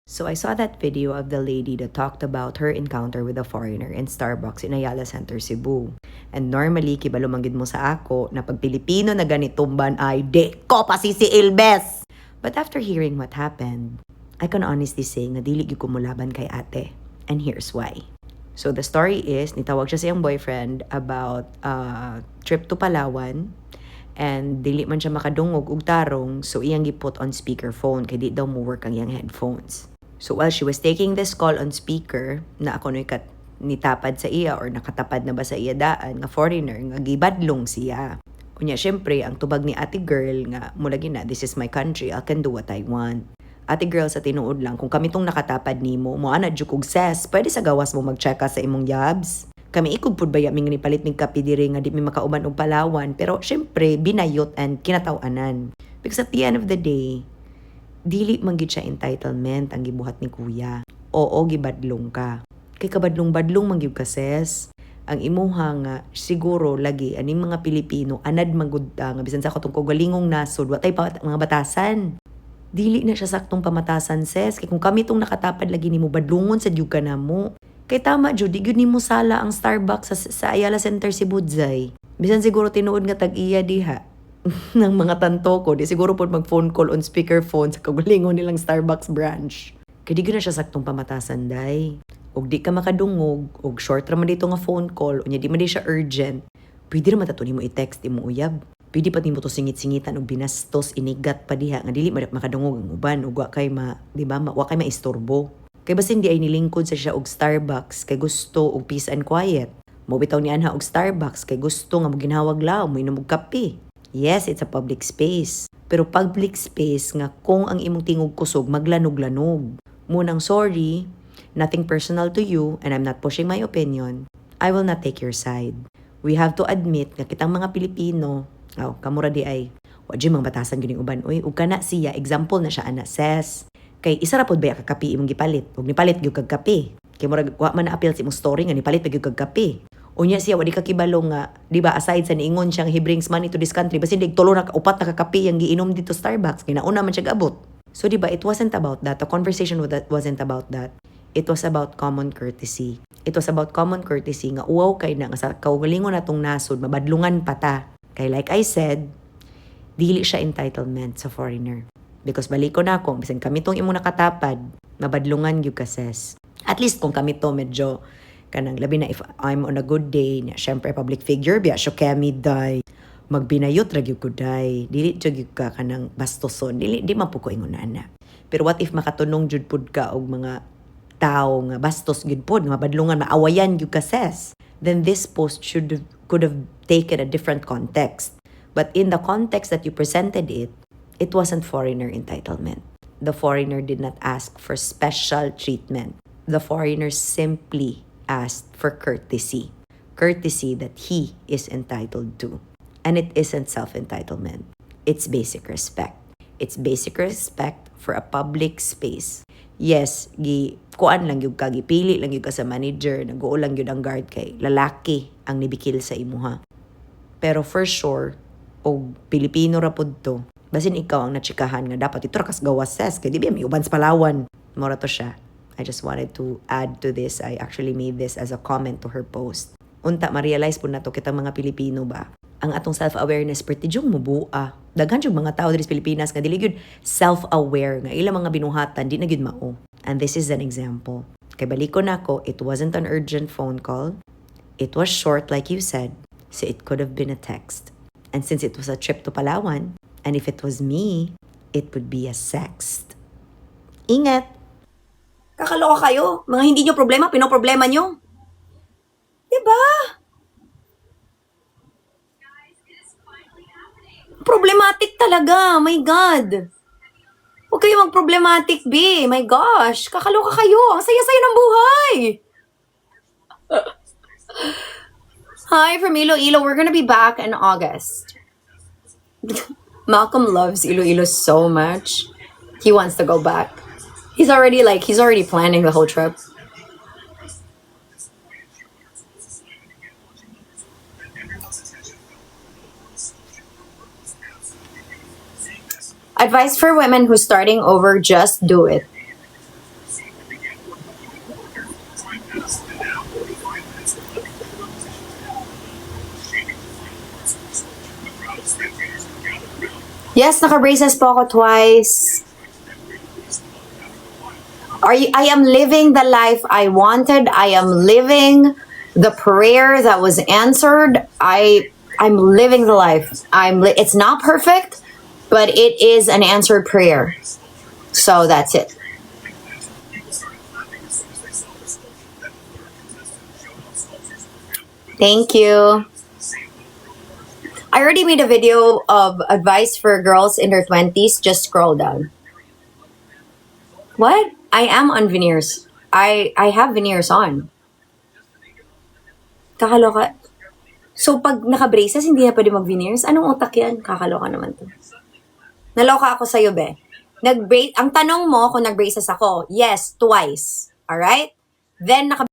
So I saw that video of the lady that talked about her encounter with a foreigner in Starbucks in Ayala Center, Cebu. And normally, kibalumanggid mo sa ako na pag Pilipino na ganitumban ay di ko pa si Ilbes! But after hearing what happened, I can honestly say nga dili gyud ko mulaban kay ate. And here's why. So the story is, nitawag siya sa iyang boyfriend about trip to Palawan. And dili man siya makadungog og tarong, so iyang giput on speakerphone kay di daw mo work ang iyang headphones. So while she was taking this call on speaker, na ako no'y nitapad sa iya or nakatapad na ba sa iya daan, nga foreigner, nga gibadlong siya. Unya, syempre, ang tubag ni ate girl nga, mula gina, this is my country, I can do what I want. Ate girl, sa tinuod lang, kung kami tong nakatapad nimo, mo ana jukog ses, pwede sa gawas mo mag-checka sa imong yabs. Kami ikog pud ba yaming nipalit ning kape diri nga di mi makauban og Palawan, pero syempre, binayot and kinataw-anan. Because at the end of the day, dili man gid siya entitlement ang gibuhat ni kuya. Oo, gibadlong ka. Kay kabadlong-badlong man gyud ka ses. Ang imuha nga siguro lagi aning mga Pilipino anad magud nga bisan sa katong kogalingong nasod watay pa mga batasan. Dili na siya saktong pamatasan ses. Kay kung kami tong nakatapad lagi nimo badlungon sa dyug ka namo. Kay tama jud di gyud nimo sala ang Starbucks sa Ayala Center Cebudzay. Bisan siguro tinuod nga tag-iya diha ng mga tanto ko, di siguro po mag-phone call on speakerphone sa kagulingon nilang Starbucks branch. Kaya di na siya saktong pamatasan, day. Og di ka makadungog, og short raman dito nga phone call, unya di man di siya urgent, pwede naman tato nimo i-text, imo uyab. Pwede pa nimo to singit-singitan og binastos, inigat pa diha, nga dili makadungog ang uban, og wa kay wa kay maistorbo. Kay basin di ay nilingkod sa siya og Starbucks, kay gusto og peace and quiet. Mobitaw ni anha og Starbucks, kay gusto nga mo ginhawag lao, mo inom og kape. Yes, it's a public space. Pero public space nga kung ang imong tingog kusog maglanog-lanog. Munang sorry, nothing personal to you and I'm not pushing my opinion. I will not take your side. We have to admit nga kitang mga Pilipino, kamura di ay, wadyo mga batasan gining uban. Uy, ug kana siya, example na siya ana ses. Kay isa ra pod ba ka kape imong gipalit? Ug nipalit gyud kag kape. Kay murag wa man na appeal sa imong story nga nipalit gyud kag kape. Unya siya, wadi ka kibalo nga, di ba, aside sa niingon siyang he brings money to this country, basi hindi, tulo na upat na kakape yung giinom dito Starbucks, kinauna man siya gabot. So di ba, it wasn't about that. The conversation wasn't about that. It was about common courtesy. It was about common courtesy nga uwaw kay na, nga sa kaugalingon natong nasod, mabadlungan pa ta. Kay like I said, dili siya entitlement sa foreigner. Because baliko na ako, bisan kami tong imong nakatapad, mabadlungan gyud ka ses. At least kung kami to medyo, kanang labi na if I'm on a good day, na syempre public figure, biya siya kami day, magbinayot ra gyud ko day, dili gyud ka kanang bastoson, di man po ko ingon ana. Pero what if makatunong jud pud ka og mga tao nga bastos gyud pod, nga badlungan, maawayan gyud ka ses, then this post could have taken a different context. But in the context that you presented it wasn't foreigner entitlement. The foreigner did not ask for special treatment. The foreigner simply asked for courtesy. Courtesy that he is entitled to. And it isn't self-entitlement. It's basic respect. It's basic respect for a public space. Yes, kuan lang yung gipili lang yung ka sa manager, nag-uo lang yun ang guard kay lalaki ang nibikil sa imuha. Pero for sure, o Pilipino ra pod to, basin ikaw ang natsikahan nga dapat ito rakas gawas ses, kay di ba may uban sa Palawan. Mora to siya. I just wanted to add to this. I actually made this as a comment to her post. Unta, ma-realize po na to kitang mga Pilipino ba? Ang atong self-awareness, pertidyong mubua. Daghan yung mga tao diri sa Pilipinas nga dili gyud self-aware nga ilang mga binuhatan di na gyud mao. And this is an example. Kay baliko nako, it wasn't an urgent phone call. It was short like you said. So it could have been a text. And since it was a trip to Palawan, and if it was me, it would be a sext. Ingat! Kakaloka kayo. Mga hindi nyo problema, pinoproblema nyo. Diba? Problematic talaga. My God. Huwag kayo mag-problematic, B. My gosh. Kakaloka kayo. Ang saya-saya ng buhay. Hi from Iloilo. We're gonna be back in August. Malcolm loves Iloilo so much. He wants to go back. He's already planning the whole trip. Advice for women who's starting over, just do it. Yes, naka-braces po ako twice. I am living the life I wanted. I am living the prayer that was answered. I'm living the life. It's not perfect, but it is an answered prayer. So that's it. Thank you. I already made a video of advice for girls in their 20s. Just scroll down. What? I am on veneers. I have veneers on. Kakaloka. So, pag naka-braces, hindi na pwede mag-veneers? Anong utak yan? Kakaloka naman to. Naloka ako sa'yo, be. Ang tanong mo kung nag-braces ako, yes, twice. Alright? Then,